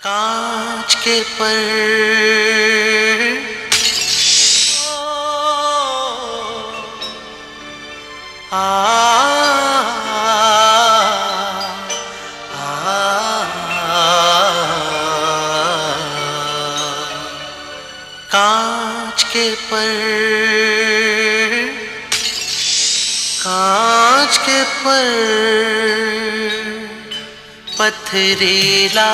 कांच के पर कांच के पर कांच के पर पथरीला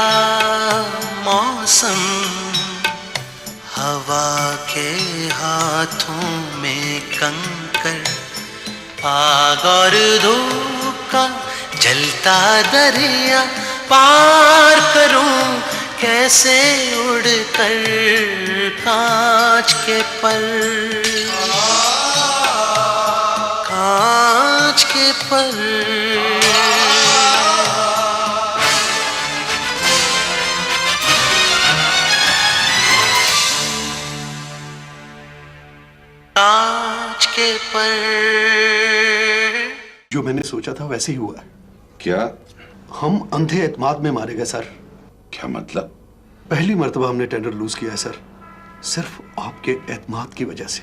मौसम हवा के हाथों में कंकर आग और धूप का जलता दरिया पार करूं कैसे उड़कर कांच के पर कांच के पर कांच के पर। जो मैंने सोचा था वैसे ही हुआ है। क्या? हम अंधे एतमाद में मारे गए सर। क्या मतलब? पहली मर्तबा हमने टेंडर लूज किया है सर, सिर्फ आपके एतमाद की वजह से।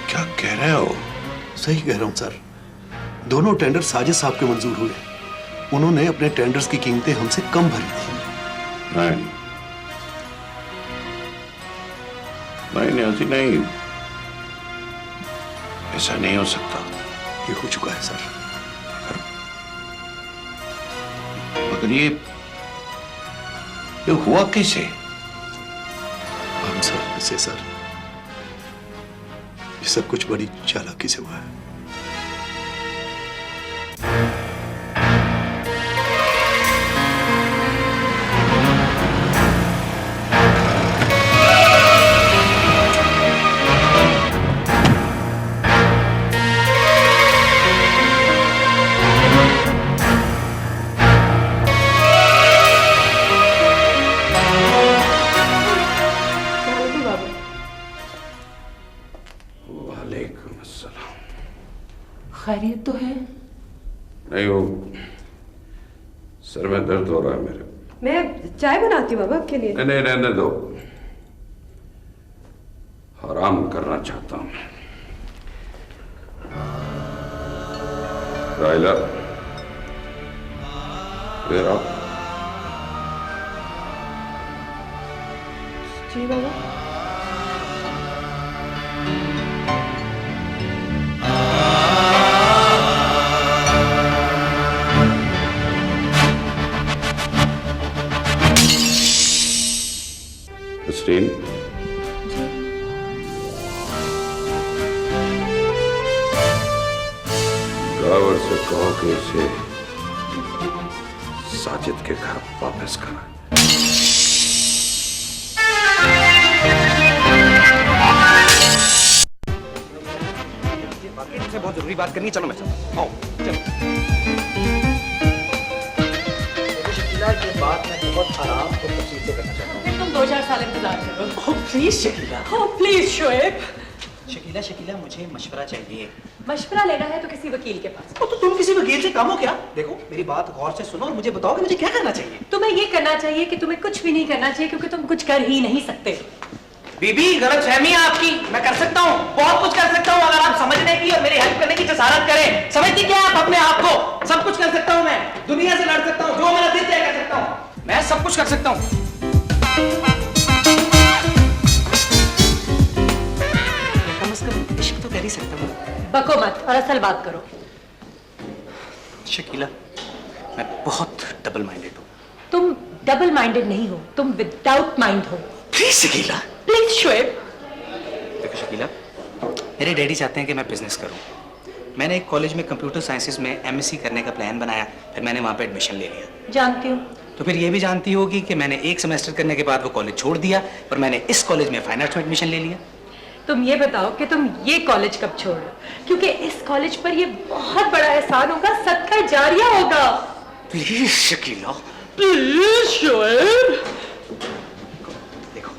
क्या कह रहे हो? सही कह रहा हूं सर, दोनों टेंडर साजिद साहब के मंजूर हुए। उन्होंने अपने टेंडर्स की कीमतें हमसे कम भरी थी। नहीं नहीं, ऐसा नहीं हो सकता। ये हो चुका है सर। मगर ये हुआ कैसे? हम सर से सर, ये सब कुछ बड़ी चालाकी से हुआ है। खैरियत तो है? नहीं, वो सर में दर्द हो रहा है मेरे। मैं चाय बनाती हूँ बाबा आपके लिए। नहीं, रहने दो, आराम करना चाहता हूं। राइला, इधर आओ। जी बाबा। नसरीन, ड्राइवर से कहो कि इसे साजिद के घर वापस करा। से बहुत जरूरी बात करनी, चलो मैं चलो। आओ चलो। शकीला, ये बात मैं बहुत आराम और तफसील से करना चाहता हूँ। तुम 2-4 साल इंतजार करो। प्लीज शकीला। प्लीज शोएब। शकीला, मुझे मशवरा चाहिए। मशवरा लेना है तो किसी वकील के पास। तो तुम किसी वकील से काम हो क्या? देखो मेरी बात गौर से सुनो और मुझे बताओ कि मुझे क्या करना चाहिए। तुम्हें ये करना चाहिए कि तुम्हें कुछ भी नहीं करना चाहिए, क्योंकि तुम कुछ कर ही नहीं सकते। बीबी, गलतफहमी है आपकी। मैं कर सकता हूँ, बहुत कुछ कर सकता हूँ, अगर आप समझने की और मेरी हेल्प करने की जसारत करें। समझती क्या आप अपने आप को? सब कुछ कर सकता हूँ मैं, दुनिया से लड़ सकता हूँ, जो मेरा दिल तय कर सकता हूँ, मैं सब कुछ कर सकता हूँ। कम से कम इश्क तो कर ही सकता हूँ। बको मत और असल बात करो। शकीला, मैं बहुत डबल माइंडेड हूँ। तुम डबल माइंडेड नहीं हो, तुम विदाउट माइंड हो। प्लीज शकीला। प्लीज शोएब। देखो शकीला, मेरे डैडी चाहते हैं कि मैं बिजनेस करूं। मैंने एक कॉलेज में कंप्यूटर साइंसेज में एमएससी करने का प्लान बनाया, फिर मैंने वहां पे एडमिशन ले लिया। जानती हूँ। तो फिर ये भी जानती होगी कि मैंने एक सेमेस्टर करने के बाद वो कॉलेज छोड़ दिया और मैंने इस कॉलेज में फाइन आर्ट्स में एडमिशन ले लिया। तुम ये बताओ कि तुम ये कॉलेज कब छोड़ रहे हो, क्योंकि इस कॉलेज पर ये बहुत बड़ा एहसान होगा, सदका जारिया होगा। Please Shakila, please Shoaib. देखो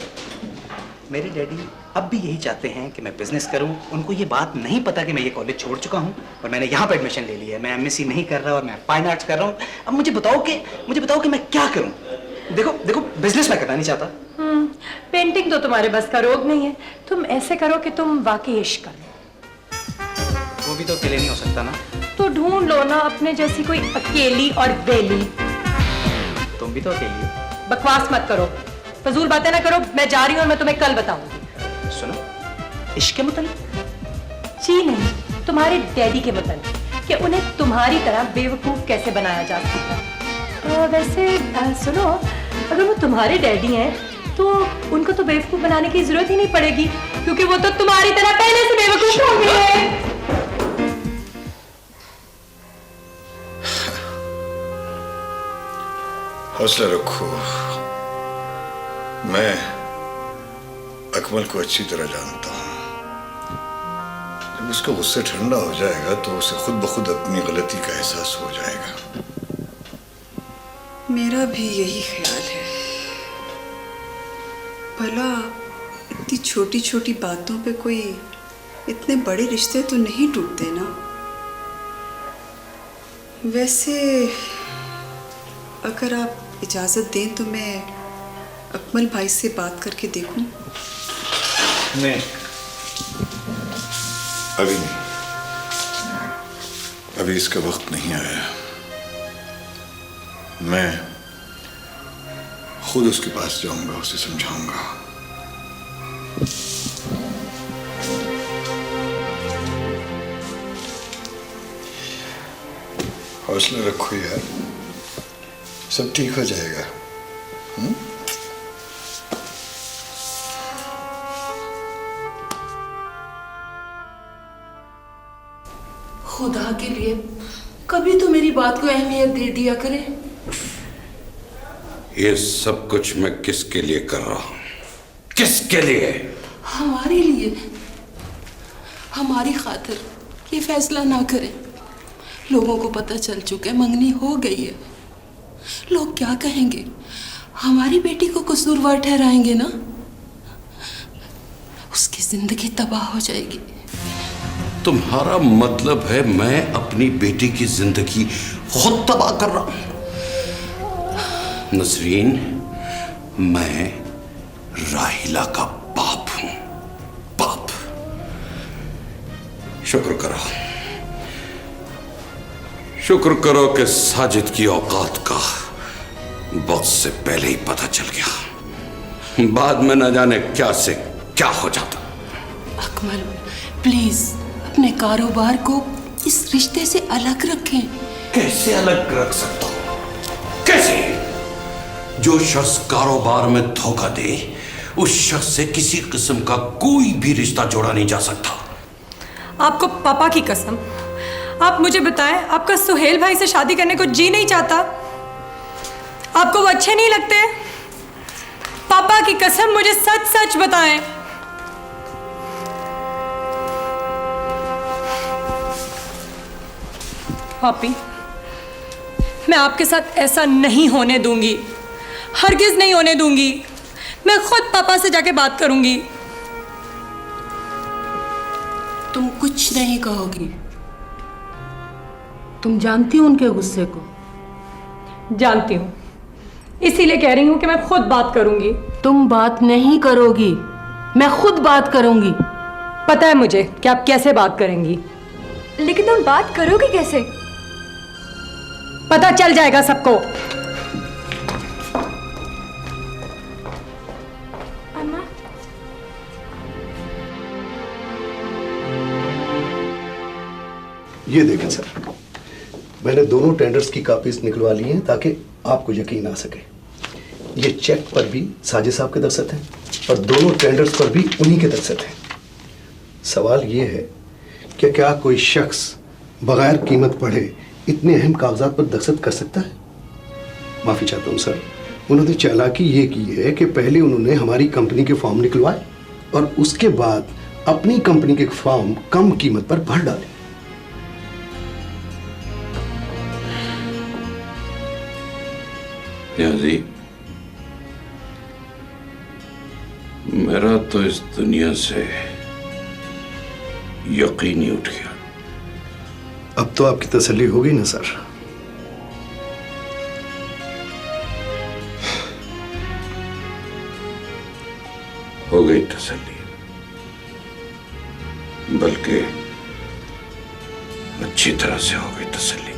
मेरे डैडी अब भी यही चाहते हैं कि मैं बिजनेस करूं। उनको ये बात नहीं पता कि मैं ये कॉलेज छोड़ चुका हूं और मैंने यहाँ पे एडमिशन ले लिया है। मैं एमएससी नहीं कर रहा और मैं फाइन आर्ट्स कर रहा हूँ। अब मुझे बताओ कि मैं क्या करूं? देखो बिजनेस मैं करना नहीं चाहता। पेंटिंग तो तुम्हारे बस का रोग नहीं है। तुम ऐसे करो कि तुम वाकई इश्क करो। वो भी तो अकेले नहीं हो सकता ना। तो ढूंढ लो ना अपने जैसी कोई अकेली और बेली। तुम भी तो अकेली हो। बकवास मत करो, फजूल बातें ना करो। मैं जा रही हूँ और मैं तुम्हें कल बताऊंगी। सुनो, इश्क के मतलब? जी नहीं, तुम्हारे डैडी के मतलब कि उन्हें तुम्हारी तरह बेवकूफ कैसे बनाया जा सकता। वैसे सुनो, अगर वो तुम्हारे डैडी हैं तो उनको तो बेवकूफ बनाने की जरूरत ही नहीं पड़ेगी, क्योंकि वो तो तुम्हारी तरह पहले से बेवकूफ होंगे। हौसला रखो। मैं अकमल को अच्छी तरह जानता हूं। जब उसका गुस्सा ठंडा हो जाएगा तो उसे खुद ब खुद अपनी गलती का एहसास हो जाएगा। मेरा भी यही ख्याल है। भला इतनी छोटी छोटी बातों पे कोई इतने बड़े रिश्ते तो नहीं टूटते ना। वैसे अगर आप इजाज़त दें तो मैं अकमल भाई से बात करके देखूं। नहीं, अभी नहीं। अभी इसका वक्त नहीं आया। मैं खुद उसके पास जाऊंगा, उसे समझाऊंगा। हौसला रखो यार, सब ठीक हो जाएगा। खुदा के लिए कभी तो मेरी बात को अहमियत दे दिया करे। ये सब कुछ मैं किसके लिए कर रहा हूं? किसके लिए? हमारे लिए, हमारी खातिर ये फैसला ना करें। लोगों को पता चल चुका है, मंगनी हो गई है। लोग क्या कहेंगे? हमारी बेटी को कसूरवार ठहराएंगे ना। उसकी जिंदगी तबाह हो जाएगी। तुम्हारा मतलब है मैं अपनी बेटी की जिंदगी खुद तबाह कर रहा हूं? नसरीन, मैं राहिला का बाप हूं। बाप। शुक्र करो कि साजिद की औकात का वक्त से पहले ही पता चल गया। बाद में न जाने क्या से क्या हो जाता। अकमल प्लीज अपने कारोबार को इस रिश्ते से अलग रखें। कैसे अलग रख सकता हूं? कैसे? जो शख्स कारोबार में धोखा दे उस शख्स से किसी किस्म का कोई भी रिश्ता जोड़ा नहीं जा सकता। आपको पापा की कसम, आप मुझे बताएं, आपका सुहेल भाई से शादी करने को जी नहीं चाहता? आपको वो अच्छे नहीं लगते? पापा की कसम मुझे सच सच बताएं। पापी, मैं आपके साथ ऐसा नहीं होने दूंगी, हरगिज नहीं होने दूंगी। मैं खुद पापा से जाके बात करूंगी। तुम कुछ नहीं कहोगी। तुम जानती हो उनके गुस्से को। जानती हूँ, इसीलिए कह रही हूँ कि मैं खुद बात करूंगी। तुम बात नहीं करोगी, मैं खुद बात करूंगी। पता है मुझे कि आप कैसे बात करेंगी, लेकिन तुम बात करोगे कैसे? पता चल जाएगा सबको। अम्मा, ये देखें सर, मैंने दोनों टेंडर्स की कॉपीज निकलवा ली हैं ताकि आपको यकीन आ सके। ये चेक पर भी साजिद साहब के दस्तखत हैं और दोनों टेंडर्स पर भी उन्हीं के दस्तखत हैं। सवाल ये है कि क्या कोई शख्स बगैर कीमत पढ़े इतने अहम कागजात पर दस्तखत कर सकता है? माफ़ी चाहता हूँ सर, उन्होंने चालाकी ये की है कि पहले उन्होंने हमारी कंपनी के फॉर्म निकलवाए और उसके बाद अपनी कंपनी के फॉर्म कम कीमत पर भर डाले। नियाज़ी, मेरा तो इस दुनिया से यकीन ही उठ गया। अब तो आपकी तसल्ली हो गई ना सर? हो गई तसल्ली, बल्कि अच्छी तरह से हो गई तसल्ली।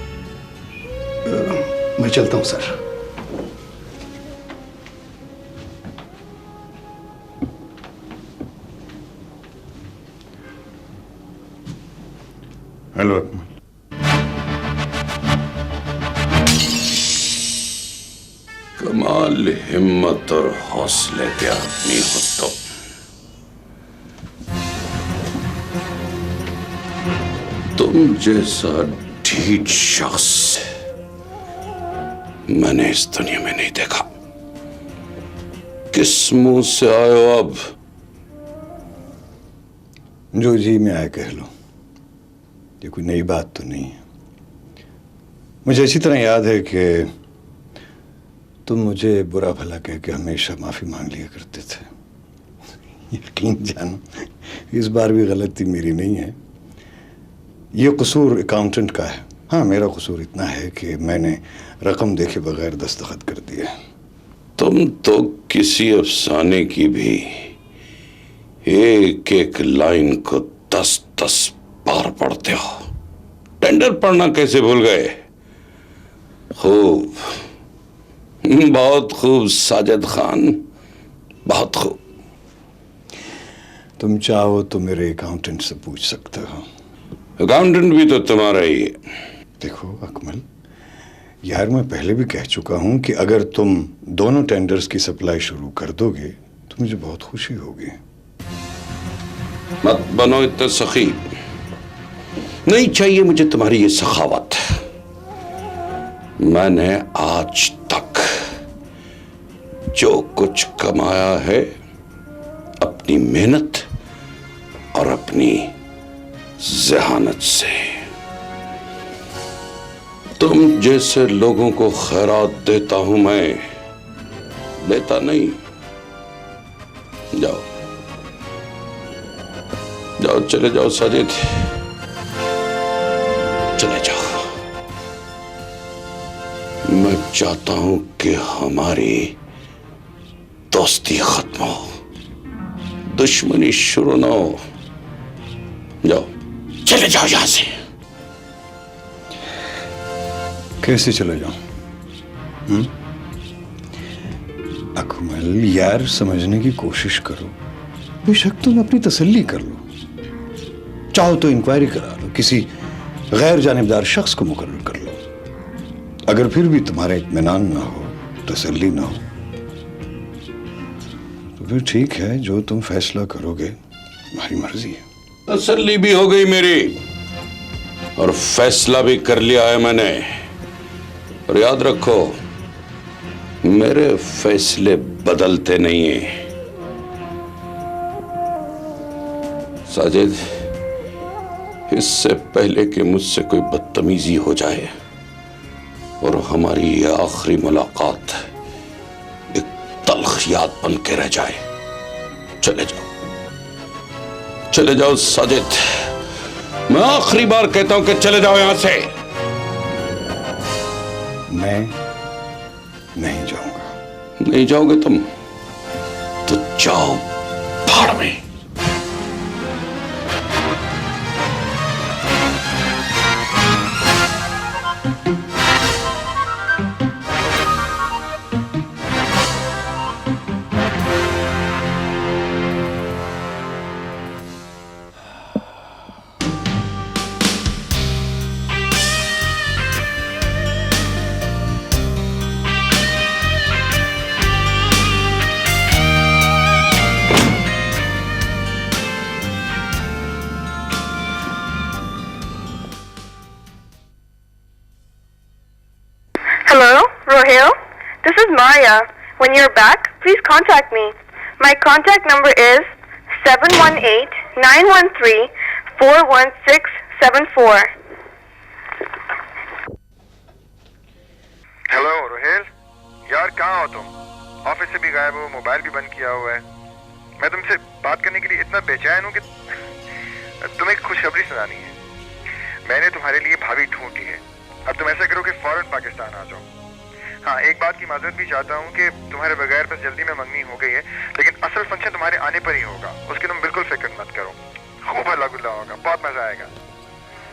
मैं चलता हूं सर। हेलो अकमल। कमाल हिम्मत और हौसले के आदमी हो तुम जैसा ढीठ शख्स मैंने इस दुनिया में नहीं देखा। किस मुंह से आए हो अब? जो जी में आए कह लो, ये कोई नई बात तो नहीं है। मुझे अच्छी तरह याद है कि तुम मुझे बुरा भला कह के हमेशा माफी मांग लिया करते थे। यकीन जानो, इस बार भी गलती मेरी नहीं है। ये कसूर अकाउंटेंट का है। हाँ, मेरा कसूर इतना है कि मैंने रकम देखे बगैर दस्तखत कर दिया। तुम तो किसी अफसाने की भी एक एक लाइन को 10-10 बार पढ़ते हो। टेंडर पढ़ना कैसे भूल गए? खूब, बहुत खूब साजिद खान, बहुत खूब। तुम चाहो तो मेरे अकाउंटेंट से पूछ सकते हो। अकाउंटेंट भी तो तुम्हारा ही है। देखो अकमल, यार मैं पहले भी कह चुका हूं कि अगर तुम दोनों टेंडर्स की सप्लाई शुरू कर दोगे तो मुझे बहुत खुशी होगी। मत बनो इतने सखी, नहीं चाहिए मुझे तुम्हारी ये सखावत। मैंने आज तक जो कुछ कमाया है अपनी मेहनत और अपनी जहानत से। तुम जैसे लोगों को खैरात देता हूं मैं, देता नहीं। जाओ जाओ, चले जाओ साजिद, चले जाओ। मैं चाहता हूं कि हमारी दोस्ती खत्म हो, दुश्मनी शुरू ना हो। जाओ, चले जाओ यहां से। कैसे चले जाऊं? अकमल यार, समझने की कोशिश करो। बेशक तुम अपनी तसल्ली कर लो, चाहो तो इंक्वायरी करा लो, किसी गैर जानिबदार शख्स को मुकर्रर कर लो। अगर फिर भी तुम्हारा इत्मीनान ना हो, तसल्ली ना हो, तो फिर ठीक है, जो तुम फैसला करोगे तुम्हारी मर्जी है। तसल्ली भी हो गई मेरी और फैसला भी कर लिया है मैंने। और याद रखो, मेरे फैसले बदलते नहीं हैं। साजिद, इससे पहले कि मुझसे कोई बदतमीजी हो जाए और हमारी ये आखिरी मुलाकात एक तल्ख याद बन के रह जाए, चले जाओ, चले जाओ साजिद। मैं आखिरी बार कहता हूं कि चले जाओ यहां से। मैं नहीं जाऊंगा। नहीं जाओगे तुम तो जाओ भाड़ में। Hello, Rohil. This is Maya. When you're back, please contact me. My contact number is 718-913-41674. Hello Rohel, यार कहाँ हो तुम? ऑफिस से भी गायब हो, मोबाइल भी बंद किया हुआ है। मैं तुमसे बात करने के लिए इतना बेचैन हूँ कि तुम्हें एक खुशखबरी सुनानी है। मैंने तुम्हारे लिए भाभी ढूंढ ली है। अब तुम ऐसा करो कि फौरन पाकिस्तान आ जाओ। हाँ, एक बात की माजरत भी चाहता हूँ कि तुम्हारे बगैर बस जल्दी में मंगनी हो गई है, लेकिन असल फंक्शन तुम्हारे आने पर ही होगा। उसकी तुम बिल्कुल फिक्र मत करो। खूब हल्ला गुल्ला होगा, बहुत मजा आएगा।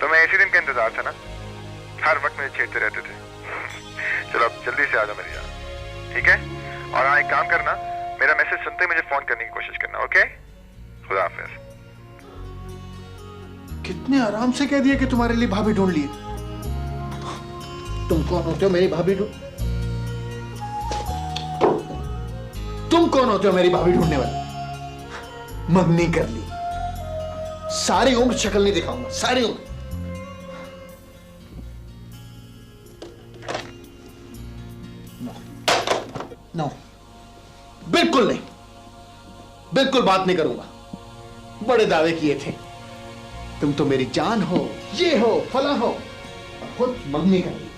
तुम्हें इसी दिन का इंतजार था ना? हर वक्त मुझे छेड़ते रहते थे। चलो अब जल्दी से आ जाओ मेरी जान, ठीक है? और हाँ, एक काम करना, मेरा मैसेज सुनते ही मुझे फोन करने की कोशिश करना, ओके? खुदा हाफिज। कितने आराम से कह दिया कि तुम्हारे लिए भाभी ढूंढ लिए। तुम कौन होते हो मेरी भाभी ढूंढ? तुम कौन होते हो मेरी भाभी ढूंढने वाले? मंगनी कर ली, सारी उम्र शक्ल नहीं दिखाऊंगा, सारी उम्र। नो, बिल्कुल नहीं, बिल्कुल बात नहीं करूंगा। बड़े दावे किए थे, तुम तो मेरी जान हो, ये हो, फला हो, और खुद मंगनी कर ली।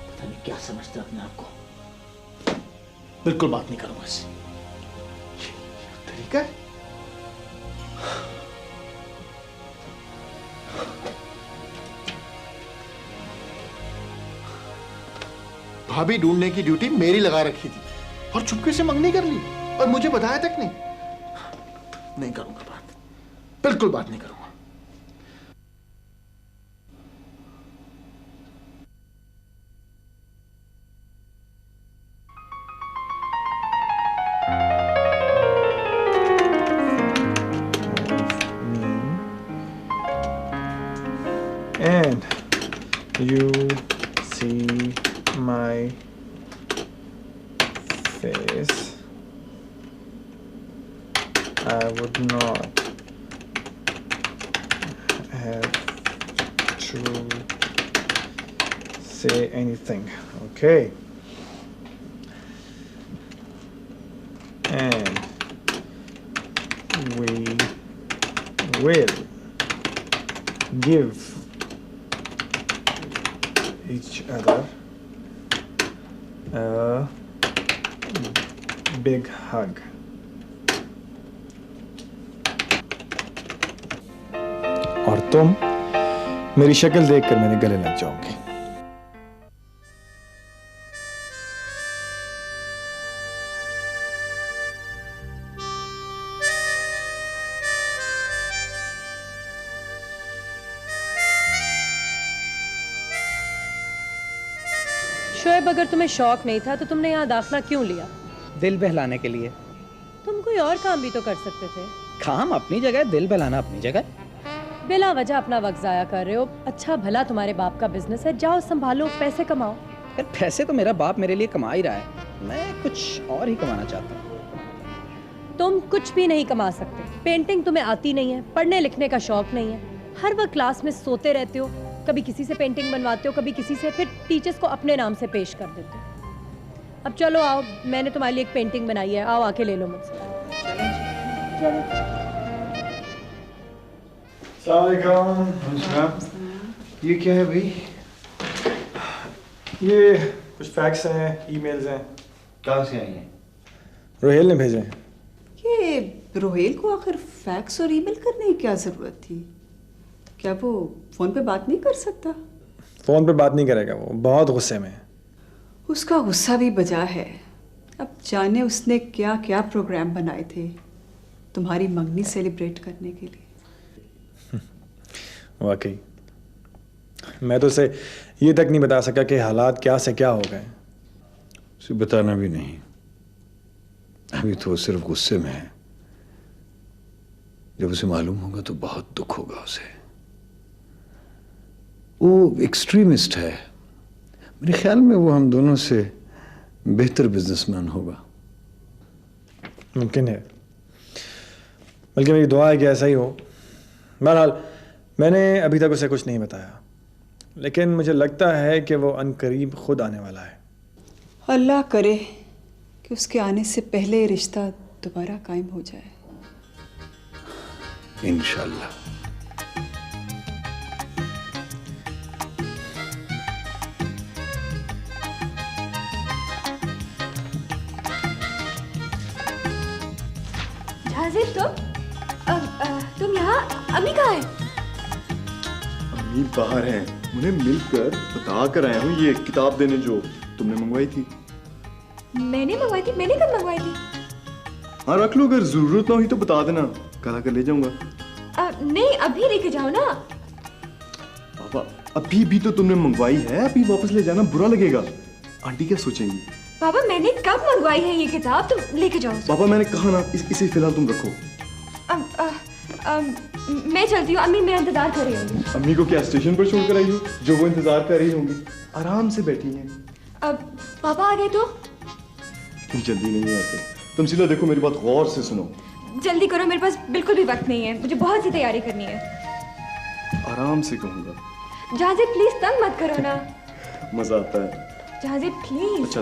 पता नहीं क्या समझते अपने आप को। बिल्कुल बात नहीं करूंगा इससे। तरीका है। भाभी ढूंढने की ड्यूटी मेरी लगा रखी थी और चुपके से मंगनी कर ली और मुझे बताया तक नहीं। नहीं करूंगा बात, बिल्कुल बात नहीं करूंगा। And you see my face, I would not have to say anything, okay? And we will give each other a big hug. और तुम मेरी शक्ल देखकर मेरे गले लग जाओगे। शोएब, अगर तुम्हें शौक नहीं था तो तुमने यहाँ दाखिला क्यों लिया? दिल बहलाने के लिए। तुम कोई और काम भी तो कर सकते थे। काम अपनी जगह, दिल बहलाना अपनी जगह। बिला वजह अपना वक्त जाया कर रहे हो। अच्छा भला तुम्हारे बाप का बिजनेस है, जाओ संभालो, पैसे कमाओ। फिर पैसे तो मेरा बाप मेरे लिए कमा ही रहा है, मैं कुछ और ही कमाना चाहता हूँ। तुम कुछ भी नहीं कमा सकते। पेंटिंग तुम्हें आती नहीं है, पढ़ने लिखने का शौक नहीं है, हर वक्त क्लास में सोते रहते हो, कभी किसी से पेंटिंग बनवाते हो, कभी किसी से, फिर टीचर्स को अपने नाम से पेश कर देते हो। अब चलो आओ, मैंने तुम्हारे लिए एक पेंटिंग बनाई है, आओ आके ले लो मुझसे। चलो। ये क्या है भाई? ये कुछ फैक्स हैं, ईमेल्स हैं। कहाँ से आई हैं? रोहेल ने भेजे हैं। ये रोहेल को आखिर फैक्स और ईमेल करने की क्या जरूरत थी? क्या वो फोन पे बात नहीं कर सकता? फोन पे बात नहीं करेगा, वो बहुत गुस्से में है। उसका गुस्सा भी बजा है। अब जाने उसने क्या क्या प्रोग्राम बनाए थे तुम्हारी मंगनी सेलिब्रेट करने के लिए। वाकई मैं तो उसे ये तक नहीं बता सका कि हालात क्या से क्या हो गए। उसे बताना भी नहीं, अभी तो वो सिर्फ गुस्से में है। जब उसे मालूम होगा तो बहुत दुख होगा उसे। वो एक्सट्रीमिस्ट है, मेरे ख्याल में वो हम दोनों से बेहतर बिजनेसमैन होगा। मुमकिन है, बल्कि मेरी दुआ है कि ऐसा ही हो। बहरहाल मैंने अभी तक उसे कुछ नहीं बताया, लेकिन मुझे लगता है कि वो अनकरीब खुद आने वाला है। अल्लाह करे कि उसके आने से पहले रिश्ता दोबारा कायम हो जाए। इंशाल्लाह। जाजिब तुम यहाँ, अम्मी कहाँ है? अम्मी बाहर हैं, उन्हें मिलकर बता कर आया हूँ ये किताब देने जो तुमने मंगवाई थी। मैंने मंगवाई थी? मैंने कब मंगवाई थी? हाँ रख लो, अगर जरूरत ना हुई तो बता देना, कल आकर ले जाऊंगा। नहीं अभी लेके जाओ ना। पापा अभी भी तो तुमने मंगवाई है, अभी वापस ले जाना बुरा लगेगा, आंटी क्या सोचेंगी? पापा मैंने कब मंगवाई है ये किताब, तुम लेके जाओ। पापा मैंने कहा ना, इसे फिलहाल तुम रखो। मैं चलती हूँ, अम्मी मेरा इंतजार कर रही होंगी। अम्मी को क्या स्टेशन पर छोड़कर आई हो जो वो इंतजार कर रही होंगी? आराम से बैठी हैं। पापा आ गए तो? तुम जल्दी नहीं आते। तमसीला देखो मेरी बात गौर से सुनो। जल्दी करो, मेरे पास बिल्कुल भी वक्त नहीं है, मुझे बहुत सी तैयारी करनी है। आराम से कहूँगा। जाजिब प्लीज तंग मत करो ना। मजा आता है। जाजिब प्लीज। अच्छा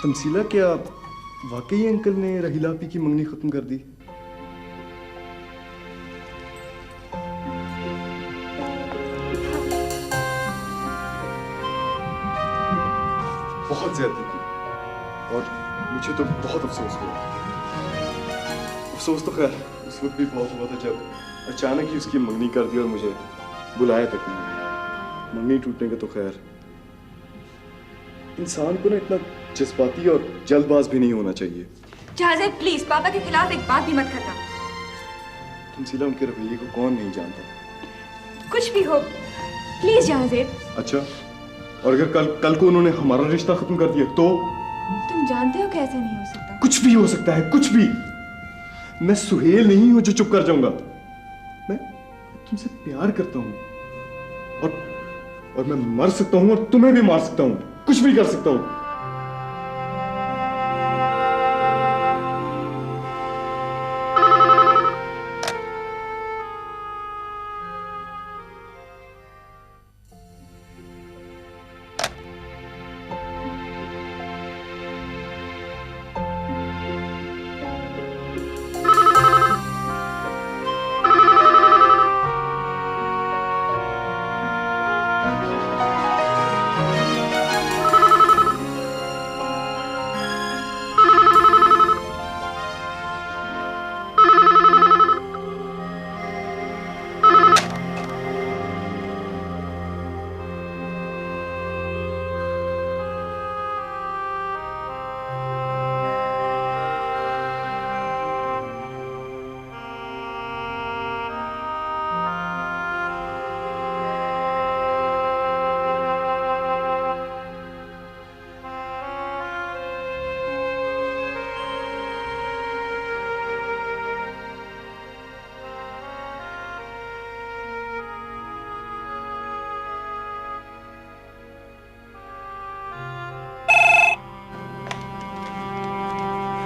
तमसीला, क्या वाकई अंकल ने रहीला आपी की मंगनी खत्म कर दी? बहुत ज्यादा की और मुझे तो बहुत अफसोस हुआ। अफसोस तो खैर उस वक्त भी बहुत हुआ था जब अचानक ही उसकी मंगनी कर दी और मुझे बुलाया तक नहीं। मंगनी टूटने का तो खैर इंसान को ना इतना जज्बाती और जल्दबाज भी नहीं होना चाहिए। जाजिब प्लीज पापा के खिलाफ एक बात भी मत करना। तमसीला उनके रवैये को कौन नहीं जानता? कुछ भी हो प्लीज जाजिब। अच्छा और अगर कल को उन्होंने हमारा रिश्ता खत्म कर दिया तो? तुम जानते हो कैसे नहीं हो सकता। कुछ भी हो सकता है, कुछ भी। मैं सुहेल नहीं हूं जो चुप कर जाऊंगा। मैं तुमसे प्यार करता हूं और मैं मर सकता हूं और तुम्हें भी मार सकता हूं, कुछ भी कर सकता हूं।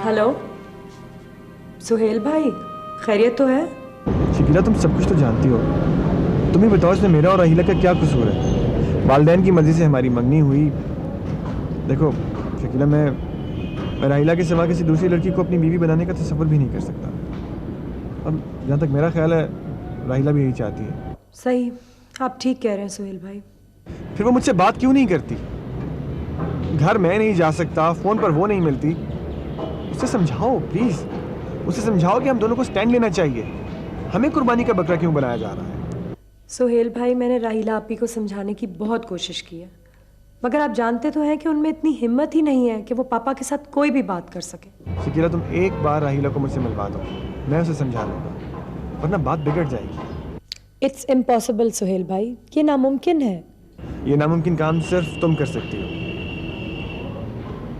हेलो सुहेल भाई, खैरियत तो है? शकीला तुम सब कुछ तो जानती हो, तुम ही बताओ इसमें मेरा और राहीला का क्या कसूर है? वालिदैन की मर्जी से हमारी मंगनी हुई। देखो शकीला, मैं राहीला के सिवा किसी दूसरी लड़की को अपनी बीवी बनाने का तसव्वुर भी नहीं कर सकता। अब जहाँ तक मेरा ख्याल है राहीला भी यही चाहती है। सही, आप ठीक कह रहे हैं सुहेल भाई। फिर वो मुझसे बात क्यों नहीं करती? घर मैं नहीं जा सकता, फोन पर वो नहीं मिलती। उसे समझाओ प्लीज, उसे समझाओ कि हम दोनों को स्टैंड लेना चाहिए। हमें कुर्बानी का बकरा क्यों बनाया जा रहा है? सुहेल भाई, मैंने राहीला आपी को समझाने की बहुत कोशिश की है, मगर आप जानते तो हैं कि उनमें इतनी हिम्मत ही नहीं है कि वो पापा के साथ कोई भी बात कर सके। शकीला तुम एक बार राहीला को मुझसे मिलवा दो, मैं उसे समझा लूंगा, वरना बात बिगड़ जाएगी। इट्स इम्पॉसिबल सुहेल भाई, ये नामुमकिन है। ये नामुमकिन काम सिर्फ तुम कर सकती हो।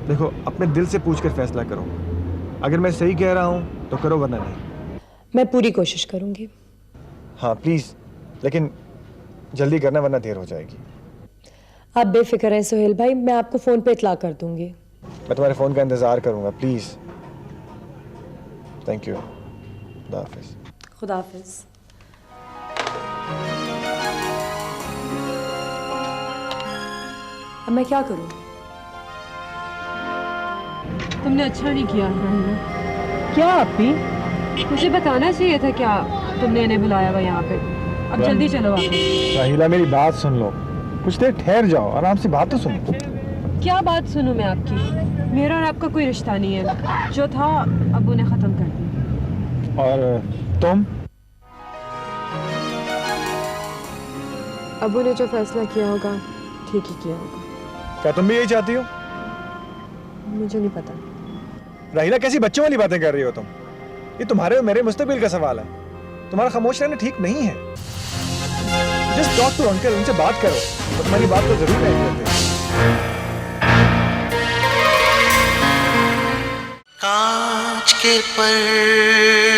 देखो अपने दिल से पूछ कर फैसला करो, अगर मैं सही कह रहा हूँ तो करो, वरना नहीं। मैं पूरी कोशिश करूंगी। हाँ प्लीज, लेकिन जल्दी करना वरना देर हो जाएगी। आप बेफिक्र हैं सुहेल भाई, मैं आपको फोन पे इत्ला कर दूंगी। मैं तुम्हारे फोन का इंतजार करूंगा प्लीज। Thank you. खुदा हाफिज। खुदा हाफिज। अब मैं क्या करूं? तुमने अच्छा नहीं किया राहीला। क्या आपी? मुझे बताना चाहिए था क्या तुमने इन्हें बुलाया हुआ यहाँ पे। अब जल्दी चलो आप। राहीला मेरी बात सुन लो, कुछ देर ठहर जाओ, आराम से बात तो सुनो। क्या बात सुनूं मैं आपकी? मेरा और आपका कोई रिश्ता नहीं है, जो था अब्बू ने ख़त्म कर दिया। और तुम? अब्बू ने जो फैसला किया होगा ठीक ही किया होगा। क्या तुम भी यही चाहती हो? मुझे नहीं पता। राहिला, कैसी बच्चों वाली बातें कर रही हो तुम? ये तुम्हारे और मेरे मुस्तकबिल का सवाल है। तुम्हारा खामोश रहना ठीक नहीं है। जस्ट टॉक टू अंकल, उनसे बात करो, तो तुम्हारी बात तो जरूर नहीं करते। कांच के पर्दे